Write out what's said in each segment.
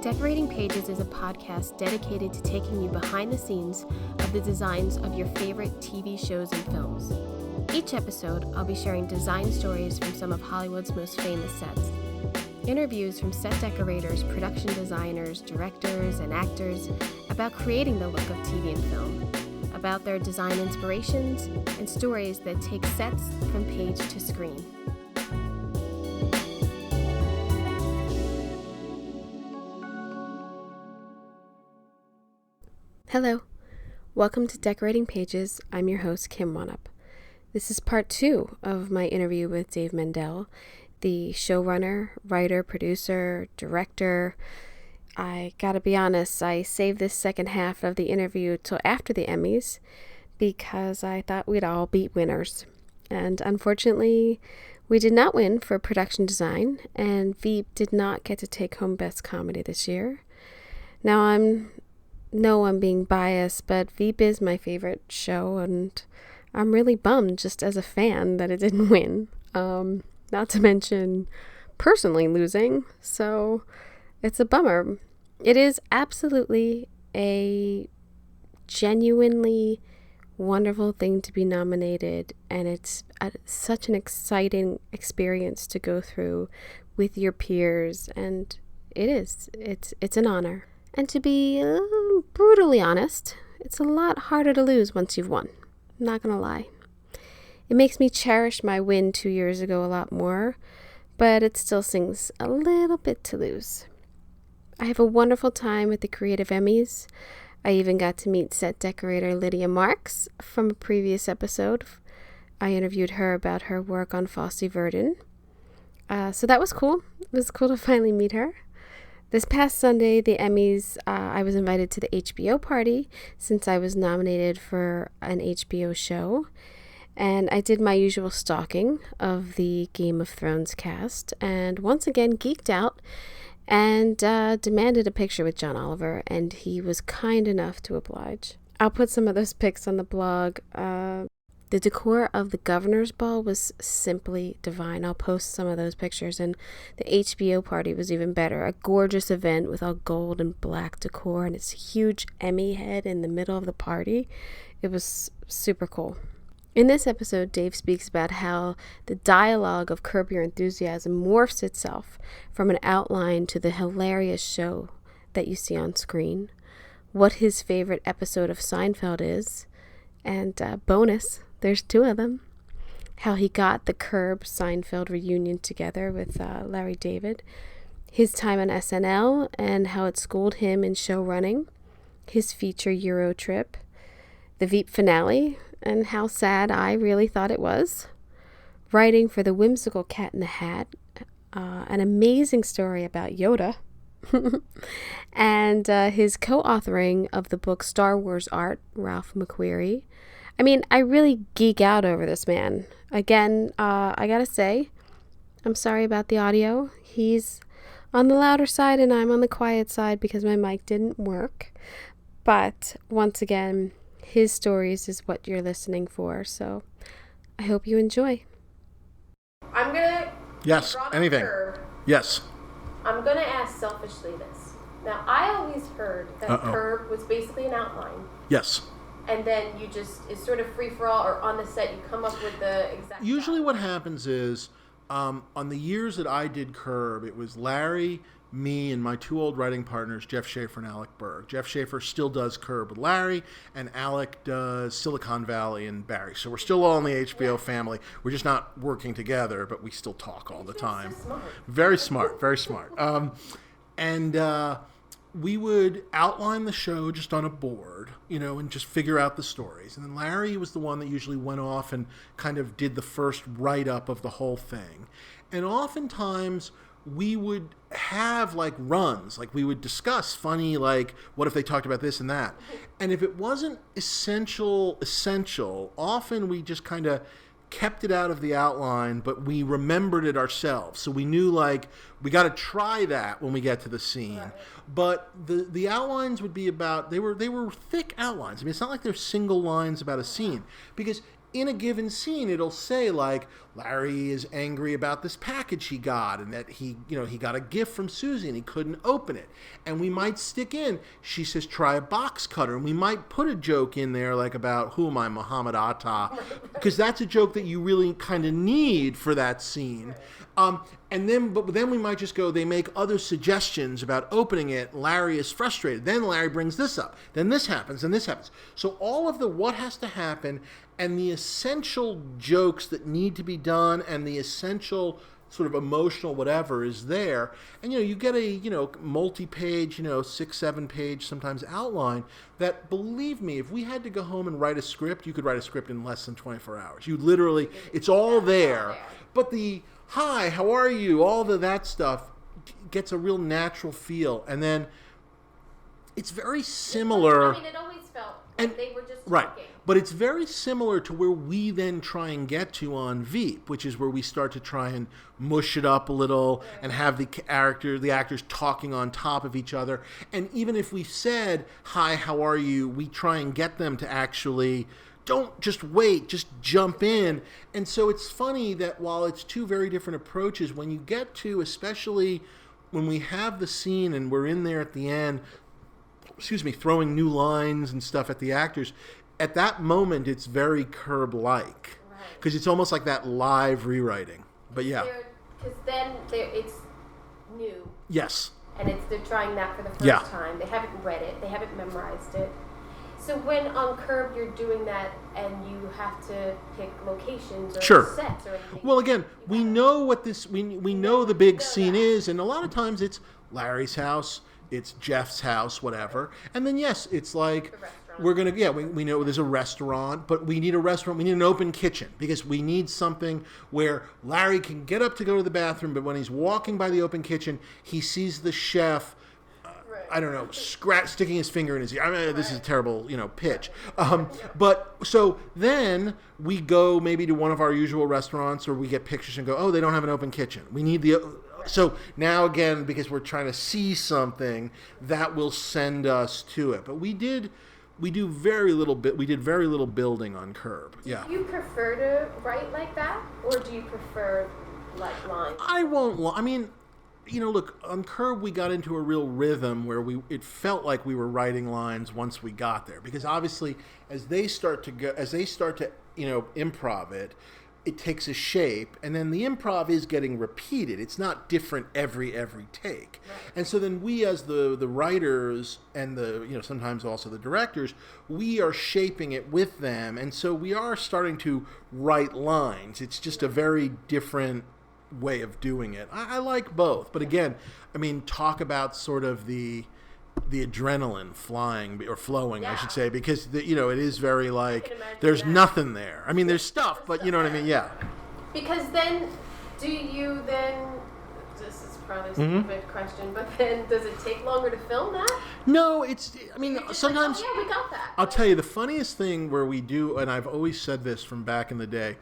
Decorating Pages is a podcast dedicated to taking you behind the scenes of the designs of your favorite TV shows and films. Each episode, I'll be sharing design stories from some of Hollywood's most famous sets. Interviews from set decorators, production designers, directors, and actors about creating the look of TV and film, about their design inspirations, and stories that take sets from page to screen. Hello, welcome to Decorating Pages. I'm your host, Kim Wanup. This is part 2 of my interview with Dave Mandel, the showrunner, writer, producer, director. I gotta be honest, I saved this second half of the interview till after the Emmys because I thought we'd all be winners. And unfortunately, we did not win for production design, and VEEP did not get to take home Best Comedy this year. Now, I'm being biased, but VEEP is my favorite show, and I'm really bummed just as a fan that it didn't win. Not to mention personally losing, so it's a bummer. It is absolutely a genuinely wonderful thing to be nominated, and it's such an exciting experience to go through with your peers, and it's an honor. And to be brutally honest, it's a lot harder to lose once you've won. I'm not gonna lie. It makes me cherish my win 2 years ago a lot more, but it still stings a little bit to lose. I have a wonderful time at the Creative Emmys. I even got to meet set decorator Lydia Marks from a previous episode. I interviewed her about her work on Fosse Verdon. So that was cool. It was cool to finally meet her. This past Sunday, the Emmys, I was invited to the HBO party since I was nominated for an HBO show. And I did my usual stalking of the Game of Thrones cast and once again geeked out and demanded a picture with John Oliver, and he was kind enough to oblige. I'll put some of those pics on the blog. The decor of the Governor's Ball was simply divine. I'll post some of those pictures, and the HBO party was even better. A gorgeous event with all gold and black decor and its huge Emmy head in the middle of the party. It was super cool. In this episode, Dave speaks about how the dialogue of Curb Your Enthusiasm morphs itself from an outline to the hilarious show that you see on screen, what his favorite episode of Seinfeld is, and bonus, there's 2 of them, how he got the Curb Seinfeld reunion together with Larry David, his time on SNL and how it schooled him in show running, his feature Eurotrip, the VEEP finale, and how sad I really thought it was, writing for the whimsical Cat in the Hat, an amazing story about Yoda, and his co-authoring of the book Star Wars Art, Ralph McQuarrie. I mean, I really geek out over this man. Again, I gotta say, I'm sorry about the audio. He's on the louder side and I'm on the quiet side because my mic didn't work. But once again, his stories is what you're listening for, so I hope you enjoy. I'm gonna... Yes, anything. Curb. Yes. I'm gonna ask selfishly this. Now, I always heard that Curb was basically an outline. Yes. And then it's sort of free-for-all, or on the set you come up with the exact... Usually what happens is, on the years that I did Curb, it was Larry, me, and my 2 old writing partners, Jeff Schaefer and Alec Berg. Jeff Schaefer still does Curb with Larry, and Alec does Silicon Valley and Barry. So we're still all in the HBO family. We're just not working together, but we still talk all the time. So smart. Very smart, very smart. We would outline the show just on a board, and just figure out the stories. And then Larry was the one that usually went off and kind of did the first write-up of the whole thing. And oftentimes we would have runs, we would discuss funny, what if they talked about this and that. And if it wasn't essential, often we just kind of kept it out of the outline, but we remembered it ourselves. So we knew we got to try that when we get to the scene. Right. But the outlines would be about, they were thick outlines. I mean, it's not like they're single lines about a scene, because in a given scene, it'll say Larry is angry about this package he got, and that he got a gift from Susie and he couldn't open it. And we might stick in, she says, try a box cutter. And we might put a joke in there like about, who am I, Muhammad Atta? Because that's a joke that you really kind of need for that scene. But then we might just go, they make other suggestions about opening it. Larry is frustrated. Then Larry brings this up. Then this happens, and this happens. So all of the what has to happen and the essential jokes that need to be done and the essential sort of emotional whatever is there. And, you get a, multi-page, 6-7 page sometimes outline that, believe me, if we had to go home and write a script, you could write a script in less than 24 hours. You literally, it's all there. But the hi, how are you, all of that stuff gets a real natural feel. And then it's very similar. I mean, it always felt like they were just talking. Right. But it's very similar to where we then try and get to on VEEP, which is where we start to try and mush it up a little and have the actors talking on top of each other. And even if we said, hi, how are you, we try and get them to actually, don't just wait, just jump in. And so it's funny that while it's two very different approaches, when you get to, especially when we have the scene and we're in there at the end, throwing new lines and stuff at the actors, at that moment, it's very Curb-like. Because it's almost like that live rewriting. But yeah. Because then it's new. Yes. And they're trying that for the first time. They haven't read it. They haven't memorized it. So when on Curb you're doing that and you have to pick locations or sets or anything. Well, again, we know what this... We know the big scene is. And a lot of times it's Larry's house. It's Jeff's house, whatever. And then, yes, it's like... We're going to, we know there's a restaurant, but we need a restaurant. We need an open kitchen because we need something where Larry can get up to go to the bathroom, but when he's walking by the open kitchen, he sees the chef, I don't know, sticking his finger in his ear. I mean, this is a terrible, pitch. But so then we go maybe to one of our usual restaurants or we get pictures and go, oh, they don't have an open kitchen. We need so now again, because we're trying to see something, that will send us to it. But we did very little building on Curb. Do you prefer to write like that, or do you prefer like lines? I mean, look, on Curb we got into a real rhythm where it felt like we were writing lines once we got there, because obviously as they start to improv it, it takes a shape, and then the improv is getting repeated. It's not different every take. Right. And so then we, as the writers and the sometimes also the directors, we are shaping it with them, and so we are starting to write lines. It's just a very different way of doing it. I like both, but again, I mean, talk about sort of the adrenaline flowing, I should say, because it is very like there's nothing there. I mean, there's stuff, but you know what I mean? Yeah. Because then, this is probably a stupid question, but then does it take longer to film that? No, sometimes. Like, we got that. I'll tell you the funniest thing where we do, and I've always said this from back in the day.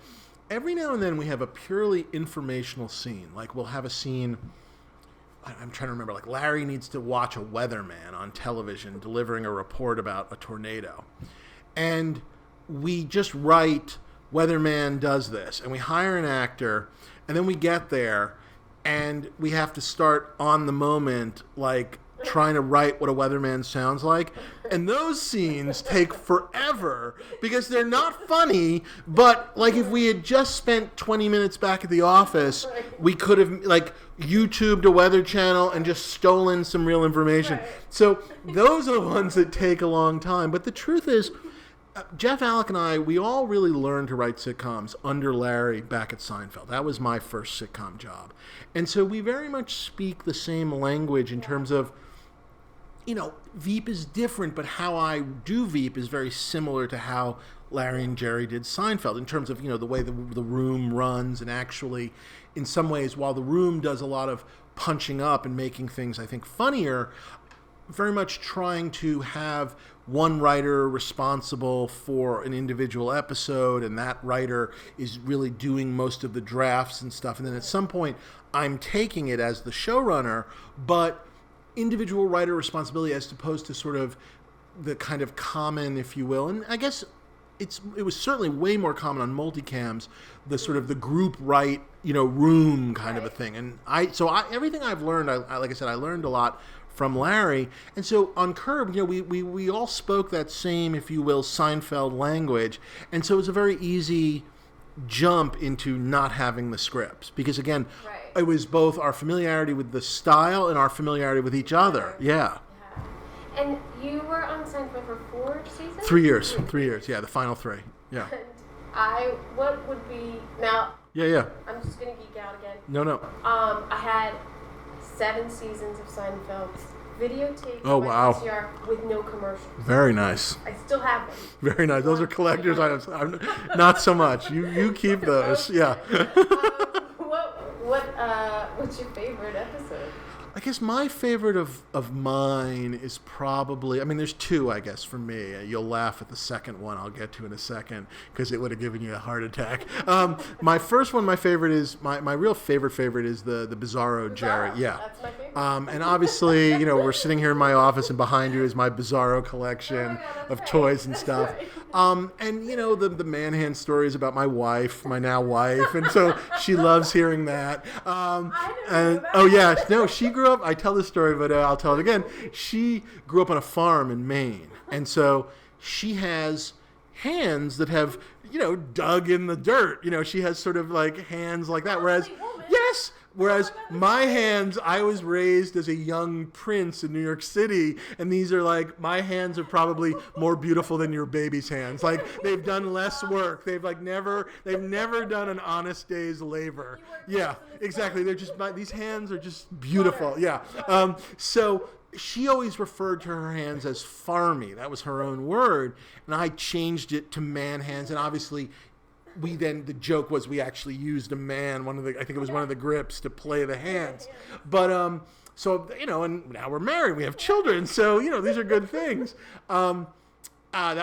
Every now and then we have a purely informational scene. Like we'll have a scene. I'm trying to remember, like Larry needs to watch a weatherman on television delivering a report about a tornado. And we just write, weatherman does this. And we hire an actor, and then we get there, and we have to start on the moment, like trying to write what a weatherman sounds like. And those scenes take forever because they're not funny, but like if we had just spent 20 minutes back at the office, we could have like YouTubed a weather channel and just stolen some real information. Right. So those are the ones that take a long time. But the truth is, Jeff, Alec, and I, we all really learned to write sitcoms under Larry back at Seinfeld. That was my first sitcom job. And so we very much speak the same language in terms of, VEEP is different, but how I do VEEP is very similar to how Larry and Jerry did Seinfeld in terms of, the way the room runs, and actually, in some ways, while the room does a lot of punching up and making things, I think, funnier, very much trying to have one writer responsible for an individual episode, and that writer is really doing most of the drafts and stuff. And then at some point, I'm taking it as the showrunner, but individual writer responsibility as opposed to sort of the kind of common, if you will. And I guess it was certainly way more common on multicams, the sort of the group write, room kind of a thing. And everything I've learned, like I said, I learned a lot from Larry. And so on Curb, we all spoke that same, if you will, Seinfeld language. And so it was a very easy jump into not having the scripts, because again, it was both our familiarity with the style and our familiarity with each other. Yeah. And you were on Seinfeld for 4 seasons? 3 years. 3 years. Yeah, the final 3. Yeah. And what would be now? Yeah. I'm just gonna geek out again. No. I had 7 seasons of Seinfeld videotaped. Oh wow. VCR with no commercials. Very nice. I still have them. Very nice. Those are collector's items. Not so much. You keep those. Okay. Yeah. What's your favorite episode? I guess my favorite of mine is probably, there's 2, I guess, for me. You'll laugh at the second one I'll get to in a second, because it would have given you a heart attack. My first one, my favorite is, my real favorite is the Bizarro Jerry. Yeah. That's my favorite. And obviously, we're sitting here in my office, and behind you is my Bizarro collection of toys and stuff. And the man-hand stories about my wife, my now wife, and so she loves hearing that. She grew up, I tell this story, but I'll tell it again. She grew up on a farm in Maine, and so she has hands that have, dug in the dirt. She has sort of like hands like that, whereas my hands, I was raised as a young prince in New York City, and these are like, my hands are probably more beautiful than your baby's hands. Like, they've done less work. They've never done an honest day's labor. Yeah, exactly. They're just, these hands are just beautiful. Yeah. So she always referred to her hands as farmy. That was her own word. And I changed it to man hands, and obviously the joke was we actually used a man, I think it was one of the grips, to play the hands. But, and now we're married, we have children, so, these are good things. That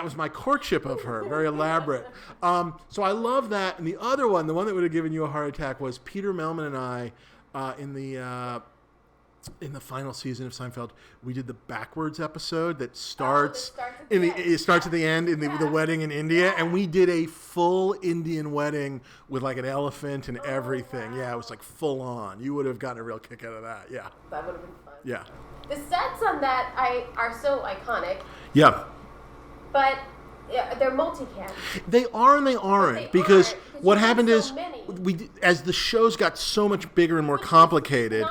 was my courtship of her, very elaborate. So I love that. And the other one, the one that would have given you a heart attack, was Peter Melman and I, in the final season of Seinfeld, we did the backwards episode that starts at the end in the wedding in India, and we did a full Indian wedding with like an elephant and everything. Wow. Yeah, it was like full on. You would have gotten a real kick out of that. Yeah. That would have been fun. Yeah. The sets on that are so iconic. Yeah. But they're multicam. They are and they aren't, because what happened is as the shows got so much bigger and more complicated.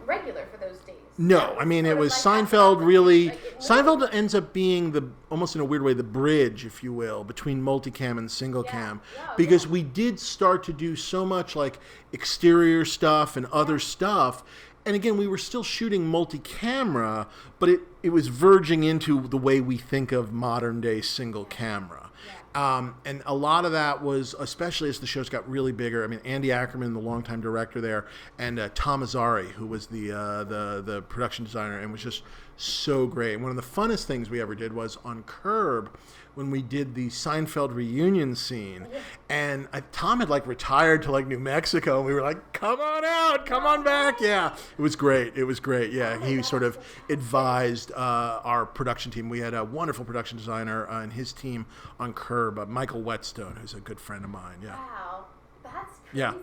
Regular for those days. No, it was Seinfeld really. Seinfeld ends up being almost in a weird way, the bridge, if you will, between multicam and single cam. Because we did start to do so much like exterior stuff and other stuff. And again, we were still shooting multi-camera, but it was verging into the way we think of modern day single camera. And a lot of that was, especially as the shows got really bigger. Andy Ackerman, the longtime director there, and Tom Azzari, who was the production designer, and was just so great. And one of the funnest things we ever did was on Curb, when we did the Seinfeld reunion scene, and Tom had retired to New Mexico, and we were like, come on out, come on back. Yeah, it was great. Yeah, he sort of advised our production team. We had a wonderful production designer and his team on Curb, Michael Whetstone, who's a good friend of mine. Yeah. Wow, that's crazy. Yeah.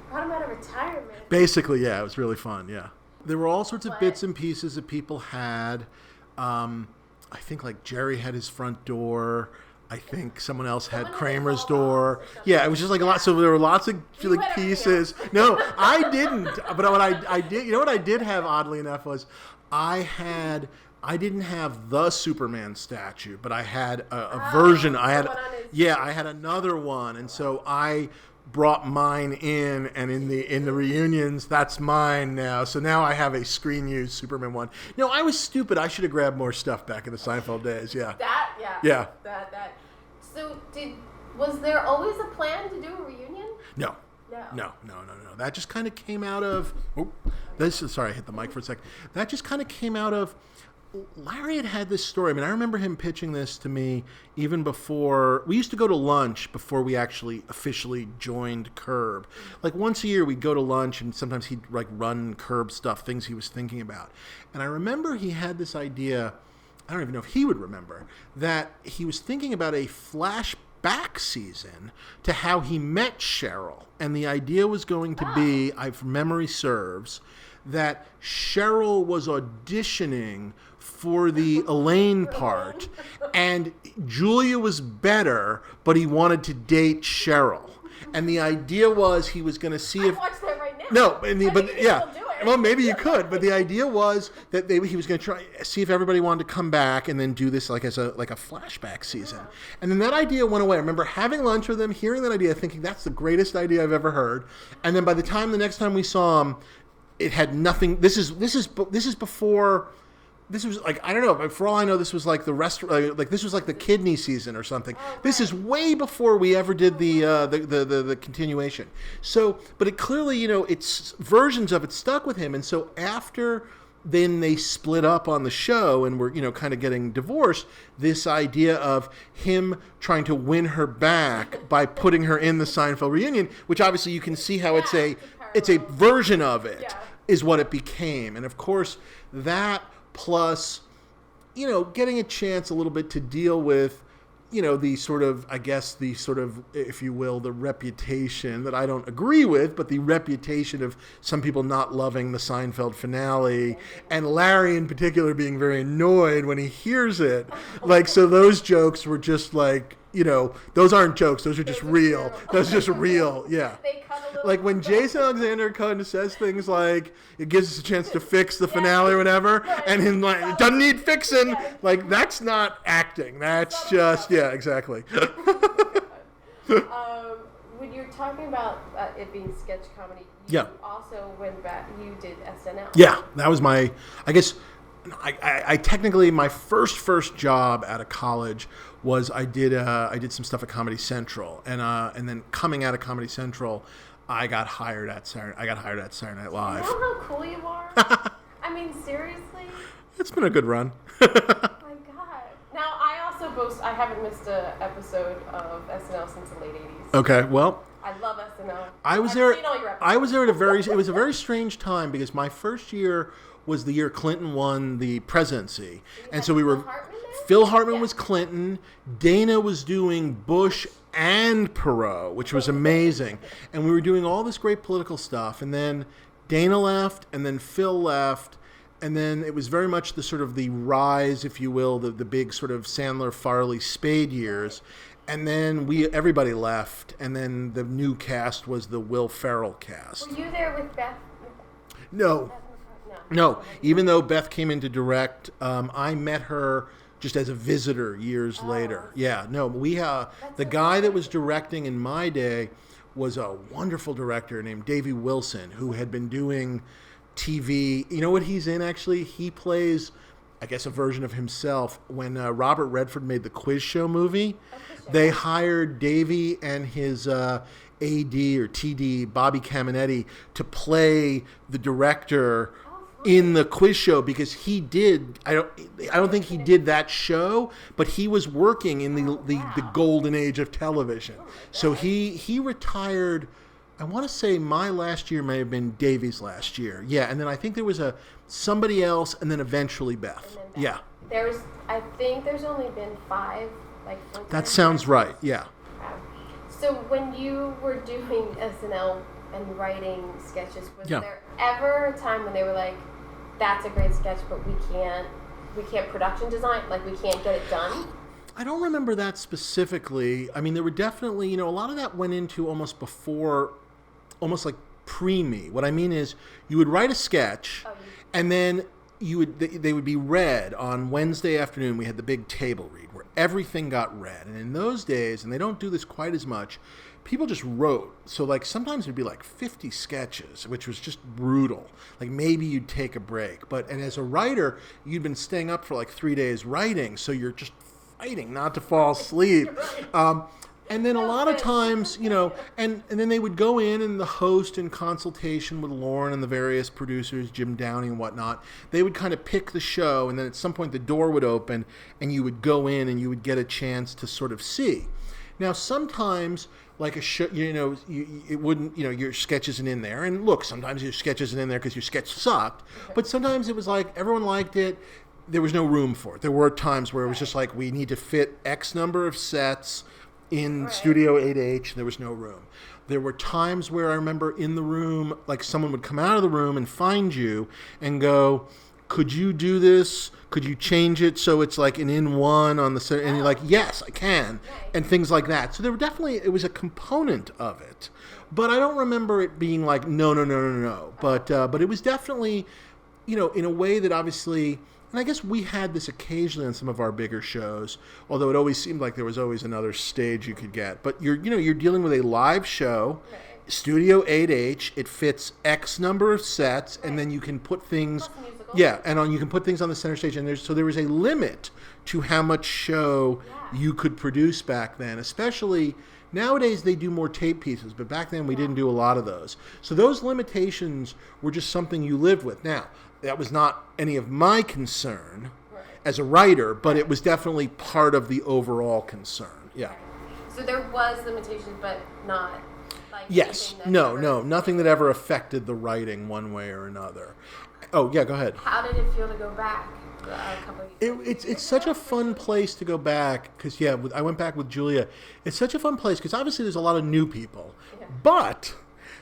Brought him out of retirement. Basically, yeah, it was really fun. Yeah, there were all sorts of bits and pieces that people had. I think Jerry had his front door. I think someone else had Kramer's door. Yeah, it was just a lot. So there were lots of pieces. No, I didn't. But what I did, what I did have, oddly enough, was I didn't have the Superman statue, but I had a version. I had another one, and so I brought mine in, and in the reunions, that's mine now. So now I have a screen used Superman one. No, I was stupid. I should have grabbed more stuff back in the Seinfeld days. Yeah. Yeah. So was there always a plan to do a reunion? No. That just kind of came out of. Sorry, I hit the mic for a sec. That just kind of came out of. Larry had this story. I remember him pitching this to me even before. We used to go to lunch before we actually officially joined Curb. Once a year we'd go to lunch, and sometimes he'd run Curb stuff, things he was thinking about. And I remember he had this idea I don't even know if he would remember, that he was thinking about a flashback season to how he met Cheryl. And the idea was going to be, if memory serves, that Cheryl was auditioning for the Elaine part, and Julia was better, but he wanted to date Cheryl. And the idea was he was going to see if... watch that right now. No, but yeah. Well, maybe you could, but the idea was that he was going to try see if everybody wanted to come back and then do this like a flashback season. And then that idea went away. I remember having lunch with him, hearing that idea, thinking that's the greatest idea I've ever heard. And then by the next time we saw him, it had nothing. This is before. This was like, I don't know, for all I know, this was like this was like the kidney season or something. Oh, right. This is way before we ever did the continuation. So, but it clearly, it's versions of it stuck with him. And so after then they split up on the show and were, kind of getting divorced, this idea of him trying to win her back by putting her in the Seinfeld reunion, which obviously you can see how it's a version of it, is what it became. And of course, that plus, getting a chance a little bit to deal with, the sort of, if you will, the reputation that I don't agree with, but the reputation of some people not loving the Seinfeld finale, and Larry in particular being very annoyed when he hears it. So those jokes were just like, those aren't jokes. Those are just real. Those are just real. Yeah. Like when Jason Alexander Cohen says things like, it gives us a chance to fix the finale or whatever, and him like, it doesn't need fixing. Like, that's not acting. That's just, exactly. When you're talking about it being sketch comedy, you also went back, you did SNL. Yeah, that was my, I guess, I technically, my first job out of college was I did some stuff at Comedy Central, and then coming out of Comedy Central, I got hired at Saturday Night Live. You know how cool you are? I mean, seriously? It's been a good run. Oh my God. Now, I also boast, I haven't missed an episode of SNL since the late 80s. Okay, well. I love SNL. I was there it was a very strange time because my first year was the year Clinton won the presidency. And so we were, Phil Hartman was Clinton, Dana was doing Bush and Perot, which was amazing. And we were doing all this great political stuff. And then Dana left, and then Phil left. And then it was very much the sort of the rise, if you will, the big sort of Sandler, Farley, Spade years. And then everybody left. And then the new cast was the Will Ferrell cast. Were you there with Beth? No. Even though Beth came in to direct, I met her just as a visitor years later. Yeah, no, the guy that was directing in my day was a wonderful director named Davey Wilson, who had been doing TV. You know what he's in, actually? He plays, I guess, a version of himself. When Robert Redford made the Quiz Show movie, they hired Davey and his AD or TD, Bobby Caminetti, to play the director in the Quiz Show, because he did, I don't think he did that show, but he was working in the golden age of television. So he retired, I want to say my last year may have been Davey's last year. Yeah, and then I think there was somebody else, and then eventually Beth. Yeah. I think there's only been 5, that sounds right, yeah. So when you were doing SNL and writing sketches, was there ever a time when they were like, that's a great sketch, but we can't production design, we can't get it done? I don't remember that specifically. I mean, there were definitely, a lot of that went into almost like pre-me. What I mean is, you would write a sketch, and then they would be read on Wednesday afternoon. We had the big table read where everything got read. And in those days, and they don't do this quite as much, people just wrote. So sometimes it'd be 50 sketches, which was just brutal. Maybe you'd take a break. And as a writer, you'd been staying up for 3 days writing. So you're just fighting not to fall asleep. And then a lot of times, and then they would go in, and the host, in consultation with Lauren and the various producers, Jim Downey and whatnot, they would kind of pick the show, and then at some point the door would open, and you would go in and you would get a chance to sort of see. Now, sometimes, a show, it wouldn't, your sketch isn't in there. And look, sometimes your sketch isn't in there because your sketch sucked. But sometimes it was everyone liked it. there was no room for it. There were times where it was just like, we need to fit X number of sets in Studio 8H. There was no room. There were times where I remember in the room, like someone would come out of the room and find you and go, could you do this? Could you change it so it's like an in-one on the center? And you're like, yes, I can. And things like that. So there were definitely, it was a component of it. But I don't remember it being like, no. But it was definitely, in a way that obviously, and I guess we had this occasionally on some of our bigger shows, although it always seemed like there was always another stage you could get. But you're dealing with a live show, Studio 8H. It fits X number of sets, and then you can put things, you can put things on the center stage. And there was a limit to how much show you could produce back then. Especially nowadays, they do more tape pieces, but back then we didn't do a lot of those. So those limitations were just something you lived with. Now, that was not any of my concern as a writer, but it was definitely part of the overall concern. Yeah. So there was limitations, but not like nothing that ever affected the writing one way or another. Oh yeah, go ahead. How did it feel to go back? A couple of years It's such a fun place to go back because I went back with Julia. It's such a fun place because obviously there's a lot of new people, but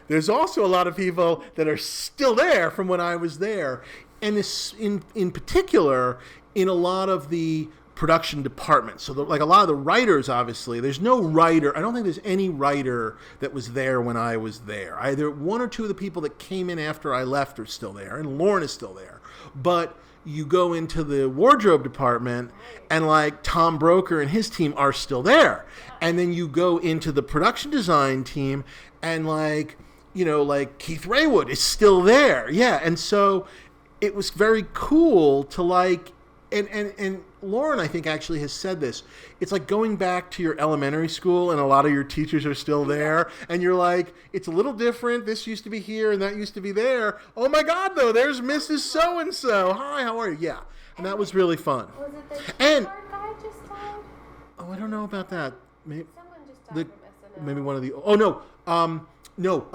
there's also a lot of people that are still there from when I was there. And this, in particular, in a lot of the production departments. So like a lot of the writers, obviously, there's no writer. I don't think there's any writer that was there when I was there. Either one or two of the people that came in after I left are still there, and Lauren is still there. But you go into the wardrobe department and like Tom Broker and his team are still there. And then you go into the production design team and like Keith Raywood is still there. Yeah. And so it was very cool to like, and Lauren, I think, actually has said this. It's like going back to your elementary school and a lot of your teachers are still there. And you're like, it's a little different. This used to be here and that used to be there. Oh my God, though, there's Mrs. So-and-so. Hi, how are you? Yeah. And that was really fun. Was it the guy just died? Oh, I don't know about that. Maybe, someone just died from SNL. Maybe one of the... Oh, no.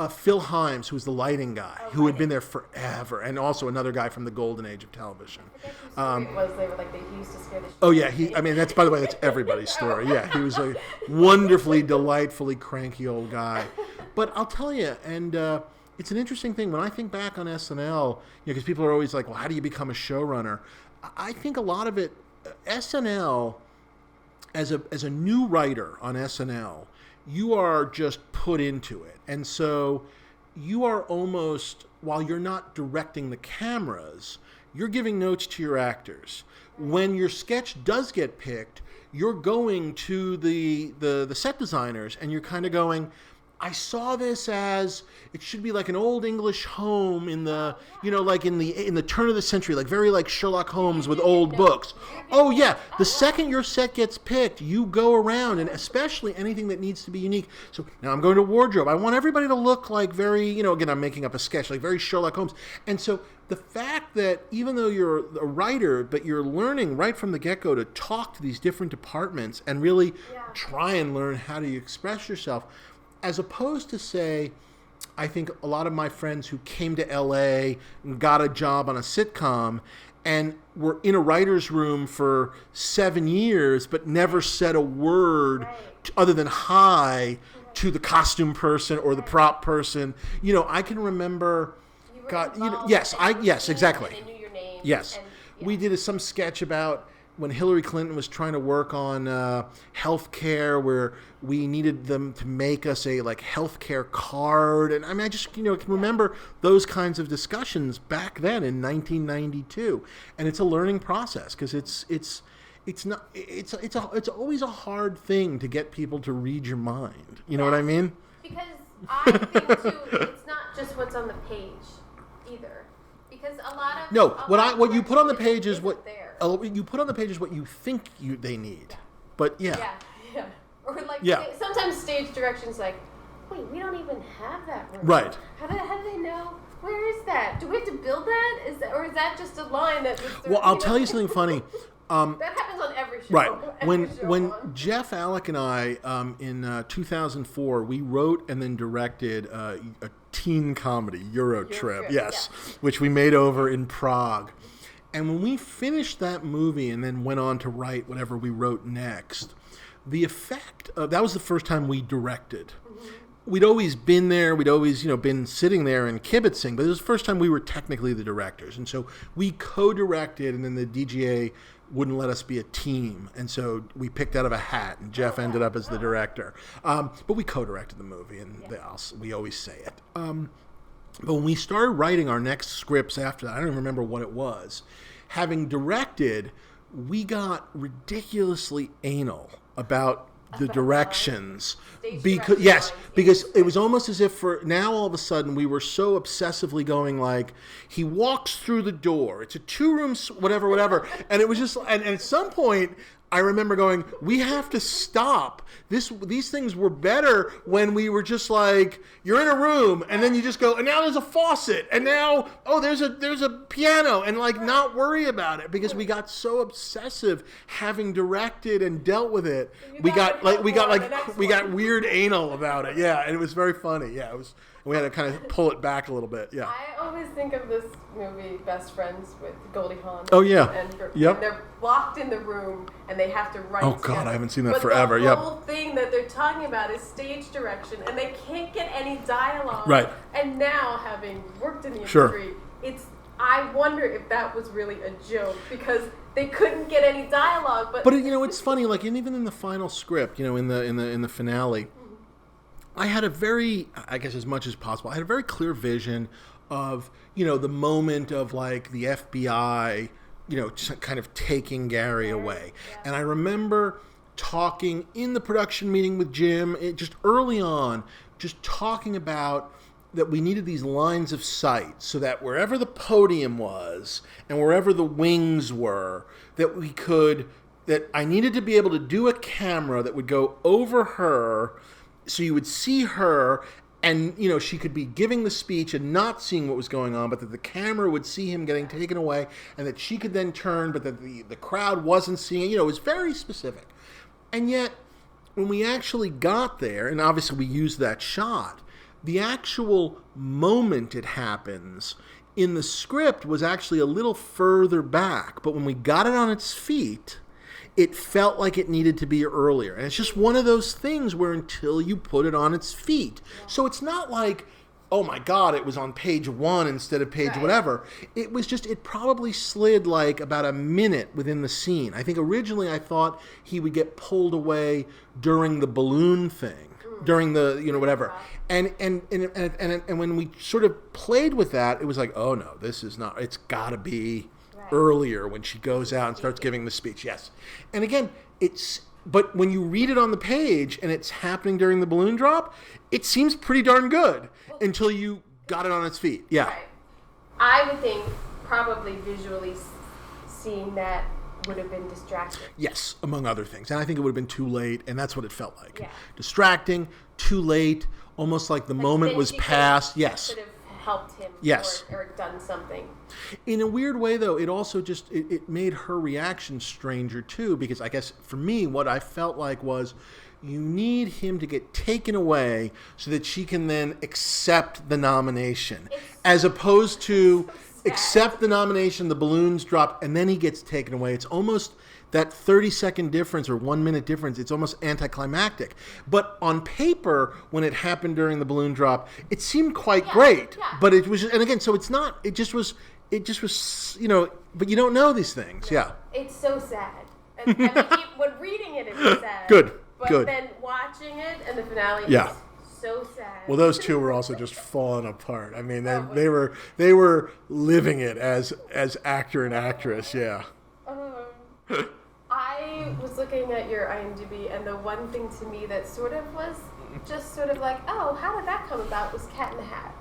Phil Himes, who was the lighting guy, who had been there forever, and also another guy from the golden age of television. I forget whose story it was. He used to scare the shit. Oh yeah, that's, by the way, that's everybody's story. Yeah, he was a wonderfully, delightfully cranky old guy. But I'll tell you, and it's an interesting thing when I think back on SNL, because people are always like, well, how do you become a showrunner? I think a lot of it, SNL, as a new writer on SNL, you are just put into it. And so you are almost, while you're not directing the cameras, you're giving notes to your actors. When your sketch does get picked, you're going to the set designers and you're kind of going, I saw this as it should be like an old English home in the, like in the turn of the century, like very like Sherlock Holmes with old books. Oh yeah, the second your set gets picked, you go around, and especially anything that needs to be unique. So now I'm going to wardrobe. I want everybody to look like very, again, I'm making up a sketch, like very Sherlock Holmes. And so the fact that even though you're a writer, but you're learning right from the get-go to talk to these different departments and really try and learn how to express yourself, as opposed to, say, I think a lot of my friends who came to LA and got a job on a sitcom and were in a writer's room for 7 years but never said a word other than hi to the costume person or the prop person. I can remember... yes, exactly. They knew your name. Yes. We did some sketch about when Hillary Clinton was trying to work on health care, where we needed them to make us a health care card. And I just can remember those kinds of discussions back then in 1992. And it's a learning process because it's always a hard thing to get people to read your mind. You know what I mean? Because I think too, it's not just what's on the page either. Because a lot of what you put on the page is what there. You put on the page is what you think they need. But yeah. Or sometimes stage direction's like, wait, we don't even have that room. Right. How do they know? Where is that? Do we have to build that? Or is that just a line that just... Well, I'll tell you something funny. That happens on every show. Right. When Jeff Alec and I, in 2004, we wrote and then directed a teen comedy, Eurotrip, yes, which we made over in Prague. And when we finished that movie and then went on to write whatever we wrote next, the effect of that was the first time we directed. We'd always been there. We'd always, been sitting there and kibitzing, but it was the first time we were technically the directors. And so we co-directed, and then the DGA wouldn't let us be a team. And so we picked out of a hat, and Jeff ended up as the director. But we co-directed the movie, and we always say it. But when we started writing our next scripts after that, I don't even remember what it was. Having directed, we got ridiculously anal about the directions. Because it was almost as if now all of a sudden we were so obsessively going like, he walks through the door, it's a 2-room whatever, and it was just, and at some point I remember going, we have to stop. These things were better when we were just like, you're in a room, and then you just go, and now there's a faucet, and now, there's a piano, and like not worry about it, because we got so obsessive having directed and dealt with it. We got weird anal about it. Yeah, and it was very funny. Yeah, it was. We had to kind of pull it back a little bit. Yeah. I always think of this movie, Best Friends, with Goldie Hawn. Oh, yeah. And Yep. they're locked in the room, and they have to write Oh, together. God, I haven't seen that but forever. The whole thing that they're talking about is stage direction, and they can't get any dialogue. Right. And now, having worked in the Sure. industry, I wonder if that was really a joke, because they couldn't get any dialogue. But it's funny. Like, even in the final script, in the finale, I had a very, I guess as much as possible, I had a very clear vision of, the moment of like the FBI, kind of taking Gary away. Yeah. And I remember talking in the production meeting with Jim, just early on, just talking about that we needed these lines of sight so that wherever the podium was and wherever the wings were, that I needed to be able to do a camera that would go over her, so you would see her, and she could be giving the speech and not seeing what was going on, but that the camera would see him getting taken away, and that she could then turn, but that the crowd wasn't seeing it. It was very specific. And yet, when we actually got there, and obviously we used that shot, the actual moment it happens in the script was actually a little further back. But when we got it on its feet, it felt like it needed to be earlier. And it's just one of those things where until you put it on its feet. So it's not like, oh my God, it was on page 1 instead of page whatever. It was just, it probably slid like about a minute within the scene. I think originally I thought he would get pulled away during the balloon thing, during the, whatever. And when we sort of played with that, it was like, oh no, this is not, it's got to be earlier when she goes out and starts giving the speech. Yes. And again, but when you read it on the page and it's happening during the balloon drop, it seems pretty darn good until you got it on its feet. Yeah. Right. I would think probably visually seeing that would have been distracting. Yes, among other things. And I think it would have been too late, and that's what it felt like. Yeah. Distracting, too late, almost like the moment was past. Yes. Could have helped him. Yes. Or done something. In a weird way, though, it also just, it made her reaction stranger, too, because I guess for me, what I felt like was you need him to get taken away so that she can then accept the nomination. As opposed to accept the nomination, the balloons drop, and then he gets taken away. It's almost that 30-second difference or 1-minute difference. It's almost anticlimactic. But on paper, when it happened during the balloon drop, it seemed quite great. Yeah. But it was, and again, so it's not, it just was, but you don't know these things. Yeah. It's so sad. And, when reading it was sad. Good. But then watching it and the finale is so sad. Well, those two were also just falling apart. I mean, they were living it as actor and actress. Yeah. I was looking at your IMDb, and the one thing to me that sort of was just sort of like, oh, how did that come about was Cat in the Hat.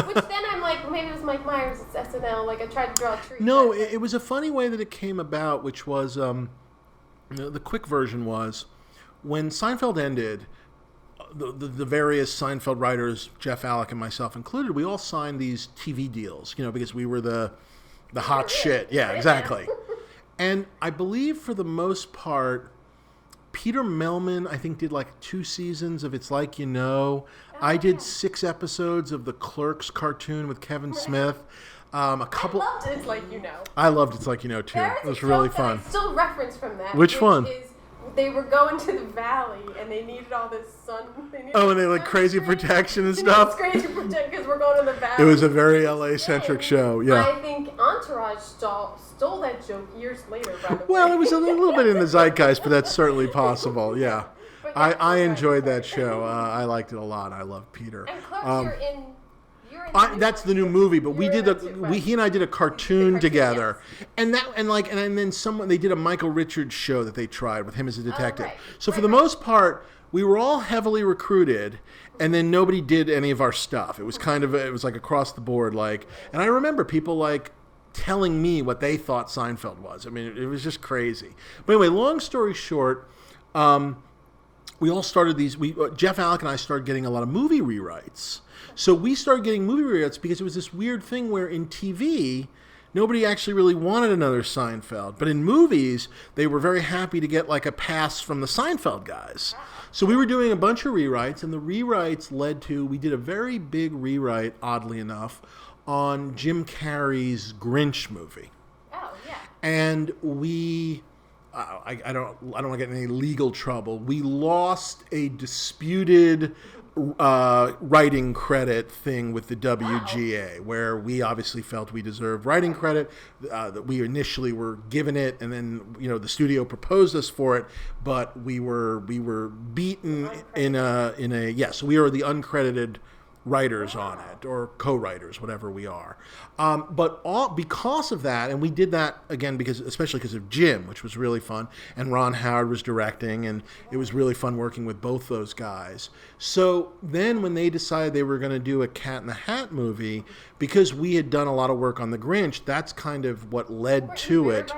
Which then I'm like, well, maybe it was Mike Myers, it's SNL, like I tried to draw a tree. No, it was a funny way that it came about, which was, the quick version was, when Seinfeld ended, the various Seinfeld writers, Jeff, Alec, and myself included, we all signed these TV deals, because we were the hot shit. Yeah, exactly. And I believe for the most part, Peter Melman, I think, did like 2 seasons of It's Like You Know. I did 6 episodes of the Clerks cartoon with Kevin Smith. A couple. I loved It's Like You Know. I loved It's Like You Know too. It was really fun. I still reference from that. Which one? Is they were going to the valley and they needed all this sun. And they like crazy protection and stuff. Crazy protection because we're going to the valley. It was a very LA-centric show. Yeah. I think Entourage stole that joke years later. By the Well, way. it was a little bit in the zeitgeist, but that's certainly possible. Yeah. I enjoyed that show. I liked it a lot. I love Peter. And Clerks, you're in that's the new movie, but he and I did a cartoon together, yes. and then they did a Michael Richards show that they tried with him as a detective. Right. So for the most part, we were all heavily recruited, and then nobody did any of our stuff. It was like across the board, like, and I remember people like telling me what they thought Seinfeld was. I mean, it was just crazy. But anyway, long story short, we all started Jeff Alec and I started getting a lot of movie rewrites. So we started getting movie rewrites because it was this weird thing where in TV, nobody actually really wanted another Seinfeld. But in movies, they were very happy to get like a pass from the Seinfeld guys. So we were doing a bunch of rewrites, and the rewrites led to, we did a very big rewrite, oddly enough, on Jim Carrey's Grinch movie. Oh, yeah. And we... I don't want to get in any legal trouble. We lost a disputed writing credit thing with the WGA, where we obviously felt we deserved writing credit, that we initially were given it, and then the studio proposed us for it, but we were beaten so we are the uncredited writers on it, or co-writers, whatever we are. But because of that, and we did that again especially because of Jim, which was really fun, and Ron Howard was directing, and it was really fun working with both those guys. So then when they decided they were going to do a Cat in the Hat movie, because we had done a lot of work on The Grinch, that's kind of what led to it.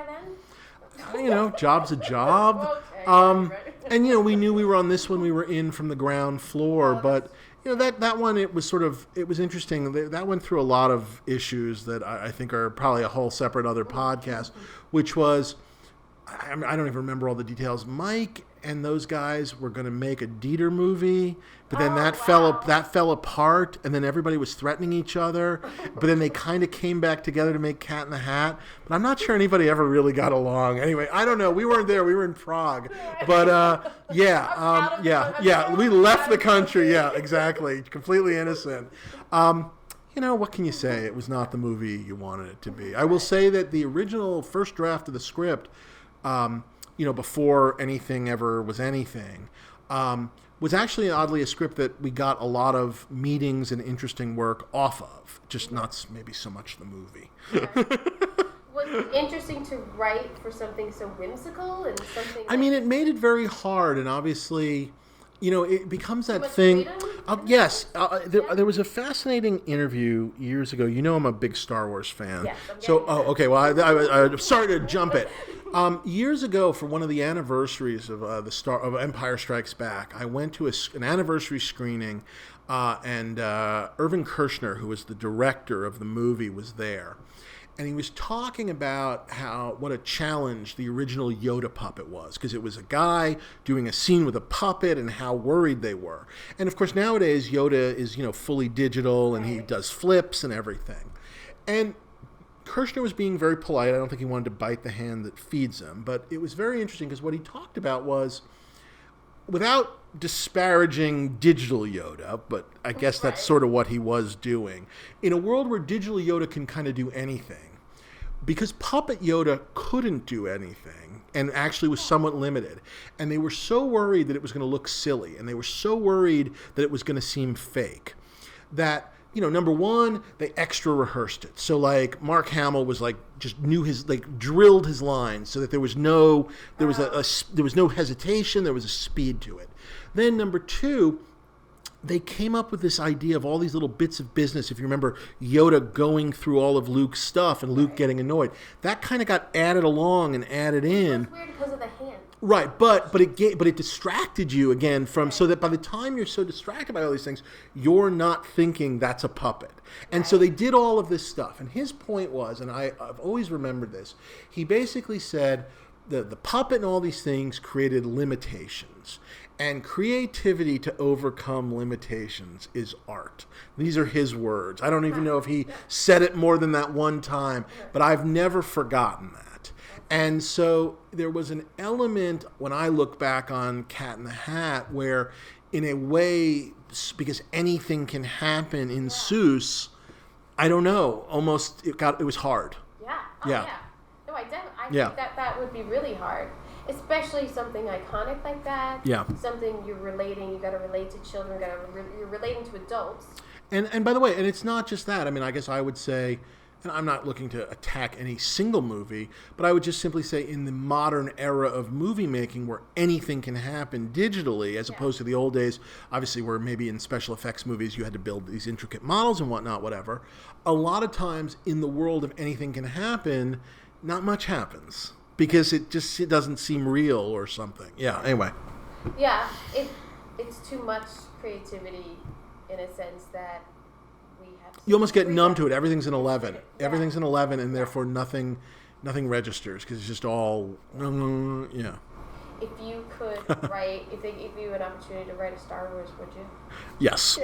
Job's a job. And we knew we were on this one, we were in from the ground floor, but that one, it was interesting. That went through a lot of issues that I think are probably a whole separate other podcast, which was, I don't even remember all the details. Mike and those guys were going to make a Dieter movie, but then that fell apart, and then everybody was threatening each other. But then they kind of came back together to make Cat in the Hat. But I'm not sure anybody ever really got along. Anyway, I don't know. We weren't there. We were in Prague. But we left the country. Yeah, exactly. Completely innocent. What can you say? It was not the movie you wanted it to be. I will say that the original first draft of the script, before anything ever was anything, was actually oddly a script that we got a lot of meetings and interesting work off of, just not maybe so much the movie. Was it interesting to write for something so whimsical and something? I mean, it made it very hard, and obviously, it becomes that thing. Yes, there was a fascinating interview years ago. I'm a big Star Wars fan. Yes, okay. Well, I'm sorry to jump it. Years ago, for one of the anniversaries of Empire Strikes Back, I went to an anniversary screening, and Irvin Kershner, who was the director of the movie, was there. And he was talking about what a challenge the original Yoda puppet was, because it was a guy doing a scene with a puppet and how worried they were. And of course, nowadays Yoda is, fully digital, and he does flips and everything. And Kershner was being very polite. I don't think he wanted to bite the hand that feeds him, but it was very interesting because what he talked about was, without disparaging digital Yoda, but I guess that's sort of what he was doing, in a world where digital Yoda can kind of do anything, because puppet Yoda couldn't do anything and actually was somewhat limited. And they were so worried that it was going to look silly, and they were so worried that it was going to seem fake, that, number one, they extra rehearsed it. So like Mark Hamill was just knew drilled his lines so that there was no hesitation, there was a speed to it. Then number two, they came up with this idea of all these little bits of business. If you remember Yoda going through all of Luke's stuff and Luke getting annoyed, that kind of got added along and added in. It's weird because of the hand. Right, but it distracted you again so that by the time you're so distracted by all these things, you're not thinking that's a puppet. And so they did all of this stuff. And his point was, and I've always remembered this, he basically said, the puppet and all these things created limitations. And creativity to overcome limitations is art. These are his words. I don't even know if he said it more than that one time, but I've never forgotten that. And so there was an element when I look back on Cat in the Hat where, in a way, because anything can happen in Seuss, I don't know, almost it was hard. Yeah. Yeah. No, I think that would be really hard. Especially something iconic like that. Yeah. Something you got to relate to children, you're relating to adults. And by the way, and it's not just that. I mean, I guess I would say, and I'm not looking to attack any single movie, but I would just simply say in the modern era of movie making where anything can happen digitally as opposed to the old days, obviously where maybe in special effects movies you had to build these intricate models and whatnot, whatever. A lot of times in the world of anything can happen, not much happens. Because it doesn't seem real or something. Yeah, anyway. Yeah, it's too much creativity in a sense that we have to... You almost get numb to it. Everything's an 11. Yeah. Everything's an 11, and therefore nothing registers because it's just all... Yeah. If you could write... if they gave you an opportunity to write a Star Wars, would you? Yes.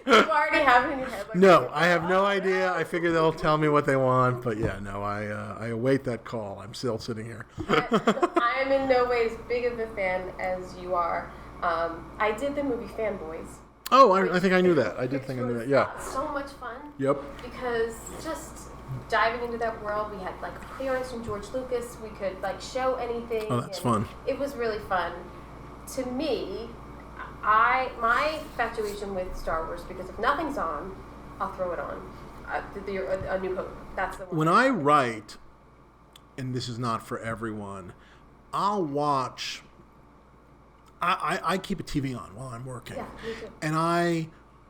You already have it in your head. Like, no, I have no idea. I figure they'll tell me what they want, but yeah, no, I await that call. I'm still sitting here. I am in no way as big of a fan as you are. I did the movie Fanboys. Oh, I think I knew that. I did think I knew that. Yeah. So much fun. Yep. Because just diving into that world, we had like clearance from George Lucas. We could like show anything. Oh, that's fun. It was really fun. To me, my infatuation with Star Wars, because if nothing's on, I'll throw it on. A New Hope. That's the one. When I write, and this is not for everyone, I'll watch. I keep a TV on while I'm working. Yeah, me too. And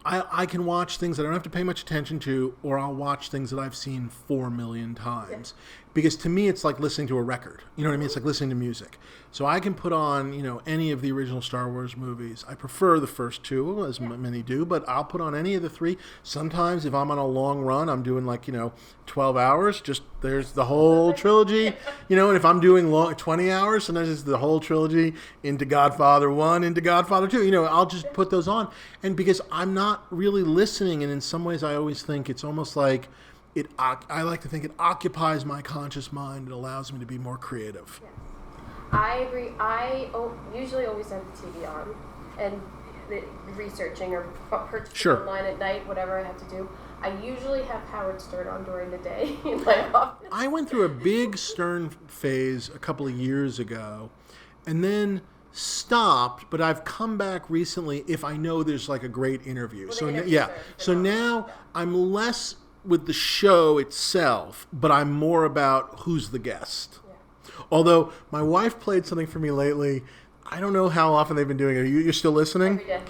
I can watch things that I don't have to pay much attention to, or I'll watch things that I've seen 4 million times. Yeah. Because to me, it's like listening to a record. You know what I mean? It's like listening to music. So I can put on, any of the original Star Wars movies. I prefer the first two, as many do, but I'll put on any of the three. Sometimes if I'm on a long run, I'm doing 12 hours, just there's the whole trilogy. And if I'm doing 20 hours, sometimes it's the whole trilogy into Godfather 1, into Godfather 2. I'll just put those on. And because I'm not really listening, and in some ways I always think it's almost like I like to think it occupies my conscious mind. It allows me to be more creative. Yes. I agree. I usually always have the TV on and researching or purchasing online at night, whatever I have to do. I usually have Howard Stern on during the day in my office. I went through a big Stern phase a couple of years ago and then stopped, but I've come back recently if I know there's a great interview. So now I'm less with the show itself, but I'm more about who's the guest. Yeah. Although my wife played something for me lately. I don't know how often they've been doing it. You're still listening? Every day.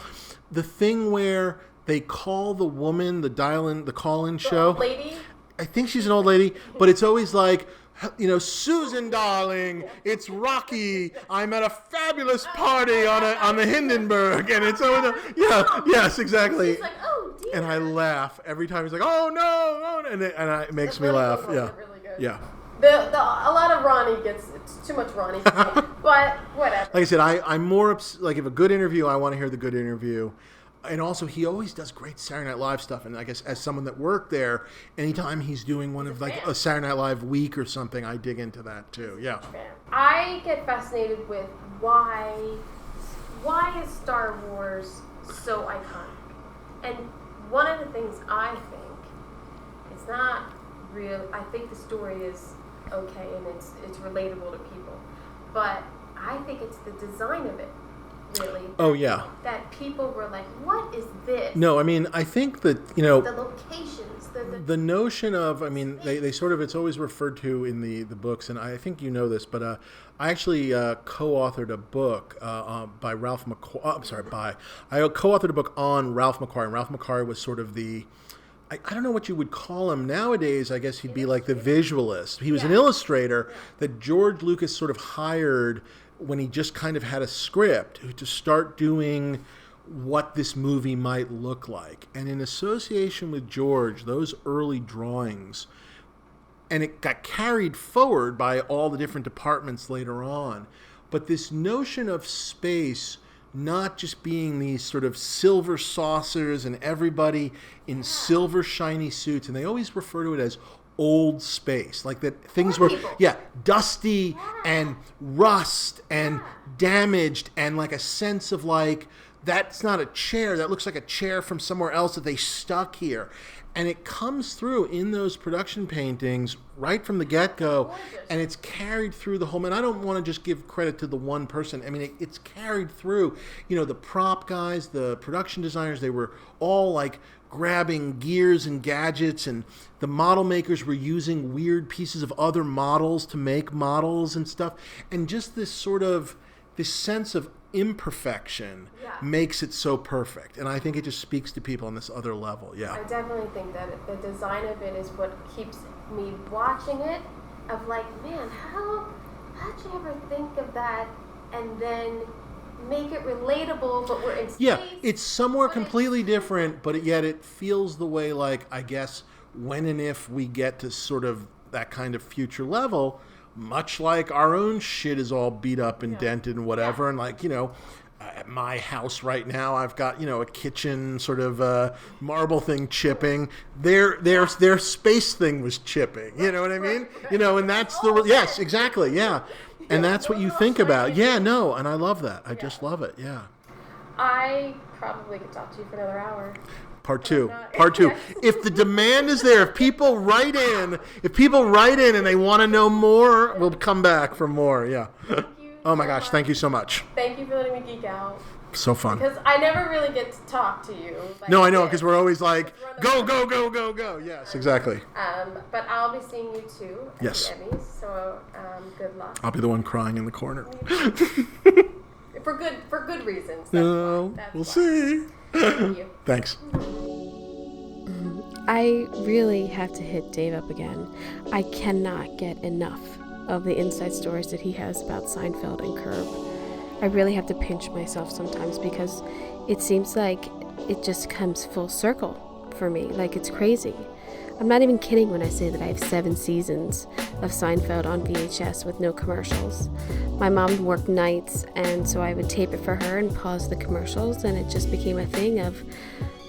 The thing where they call the woman, the call-in show. Old lady? I think she's an old lady, but it's always like, Susan, darling, it's Rocky. I'm at a fabulous party on the Hindenburg, and it's yes, exactly. She's like, oh dear. And I laugh every time. He's like, oh no, and it makes me laugh. Yeah, really good. Yeah. A lot of Ronnie it's too much Ronnie for me, but whatever. Like I said, I'm more if a good interview, I want to hear the good interview. And also, he always does great Saturday Night Live stuff. And I guess as someone that worked there, anytime he's doing one of a Saturday Night Live week or something, I dig into that too. Yeah. I get fascinated with why is Star Wars so iconic? And one of the things I think, it's not real. I think the story is okay and it's relatable to people, but I think it's the design of it. Really. Oh, yeah. That people were like, what is this? No, I mean, I think that, the locations, the notion of, I mean, they sort of, it's always referred to in the books, and I think you know this, but I actually co-authored a book by Ralph McQuarrie. I co-authored a book on Ralph McQuarrie, and Ralph McQuarrie was sort of I don't know what you would call him nowadays. I guess he'd be like the visualist. He was an illustrator that George Lucas sort of hired when he just kind of had a script to start doing what this movie might look like. And in association with George, those early drawings and it got carried forward by all the different departments later on. But this notion of space not just being these sort of silver saucers and everybody in silver shiny suits, and they always refer to it as old space, like that things were dusty and rust and damaged, and like a sense of like, that's not a chair, that looks like a chair from somewhere else that they stuck here. And it comes through in those production paintings right from the get-go, and it's carried through the whole. And I don't want to just give credit to the one person. I mean, it's carried through. You know, the prop guys, the production designers, they were all like grabbing gears and gadgets, and the model makers were using weird pieces of other models to make models and stuff. And just this sort of, this sense of imperfection makes it so perfect, and I think it just speaks to people on this other level. I definitely think that the design of it is what keeps me watching it, of like, man, how'd you ever think of that and then make it relatable, but we're in space? It's somewhere completely different, but yet it feels the way, like, I guess when and if we get to sort of that kind of future level, much like our own shit is all beat up and dented and whatever. And like, you know, at my house right now, I've got, you know, a kitchen sort of marble thing chipping. Their space thing was chipping. You know what I mean? You know, and that's the, yes, exactly. Yeah. And that's what you think about. Yeah, no. And I love that. I just love it. Yeah. I probably could talk to you for another hour. Part two. If the demand is there, if people write in and they want to know more, we'll come back for more. Yeah. Thank you. Oh my gosh, thank you so much. Thank you for letting me geek out. So fun. Because I never really get to talk to you. Like, no, I know, because we're always like, go. Yes, exactly. But I'll be seeing you too at the Emmys, so good luck. I'll be the one crying in the corner. for good reasons. No, we'll see. Thank you. Thanks. I really have to hit Dave up again. I cannot get enough of the inside stories that he has about Seinfeld and Curb. I really have to pinch myself sometimes because it seems like it just comes full circle for me. Like, it's crazy. I'm not even kidding when I say that I have 7 seasons of Seinfeld on VHS with no commercials. My mom worked nights, and so I would tape it for her and pause the commercials, and it just became a thing of,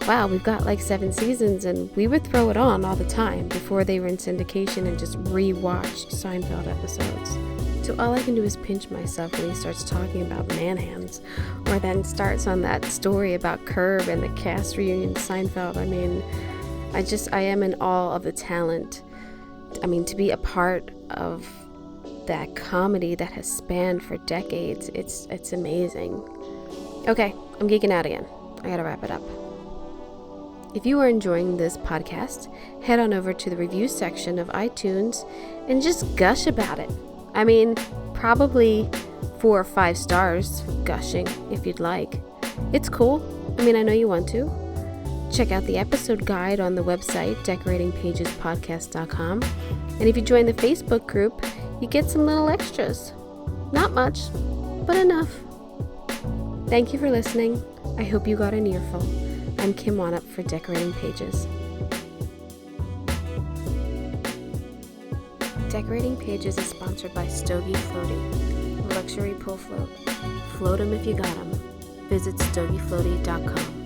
wow, we've got like 7 seasons, and we would throw it on all the time before they were in syndication and just re-watched Seinfeld episodes. So all I can do is pinch myself when he starts talking about man hands, or then starts on that story about Curb and the cast reunion Seinfeld. I mean, I am in awe of the talent. I mean, to be a part of that comedy that has spanned for decades, it's amazing. Okay, I'm geeking out again. I gotta wrap it up. If you are enjoying this podcast, head on over to the review section of iTunes and just gush about it. I mean, probably 4 or 5 stars gushing if you'd like. It's cool. I mean, I know you want to. Check out the episode guide on the website, decoratingpagespodcast.com. And if you join the Facebook group, you get some little extras. Not much, but enough. Thank you for listening. I hope you got an earful. I'm Kim Wanup for Decorating Pages. Decorating Pages is sponsored by Stogie Floaty, a luxury pull float. Float 'em if you got 'em. Visit stogiefloaty.com.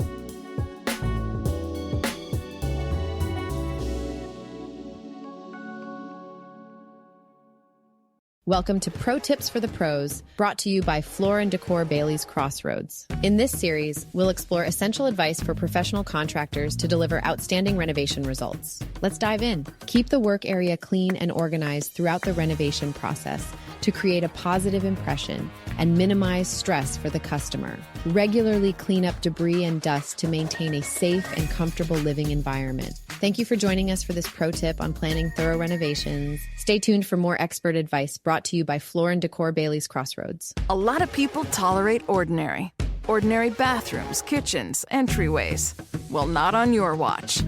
Welcome to Pro Tips for the Pros, brought to you by Floor & Decor Bailey's Crossroads. In this series, we'll explore essential advice for professional contractors to deliver outstanding renovation results. Let's dive in. Keep the work area clean and organized throughout the renovation process to create a positive impression and minimize stress for the customer. Regularly clean up debris and dust to maintain a safe and comfortable living environment. Thank you for joining us for this pro tip on planning thorough renovations. Stay tuned for more expert advice brought to you by Floor & Decor Bailey's Crossroads. A lot of people tolerate ordinary. Ordinary bathrooms, kitchens, entryways. Well, not on your watch.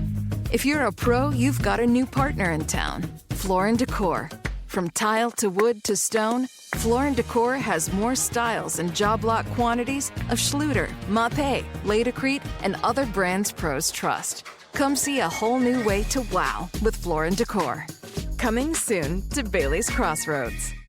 If you're a pro, you've got a new partner in town. Floor & Decor. From tile to wood to stone, Floor & Decor has more styles and job lot quantities of Schluter, Mapei, Laticrete, and other brands pros trust. Come see a whole new way to wow with Floor & Decor. Coming soon to Bailey's Crossroads.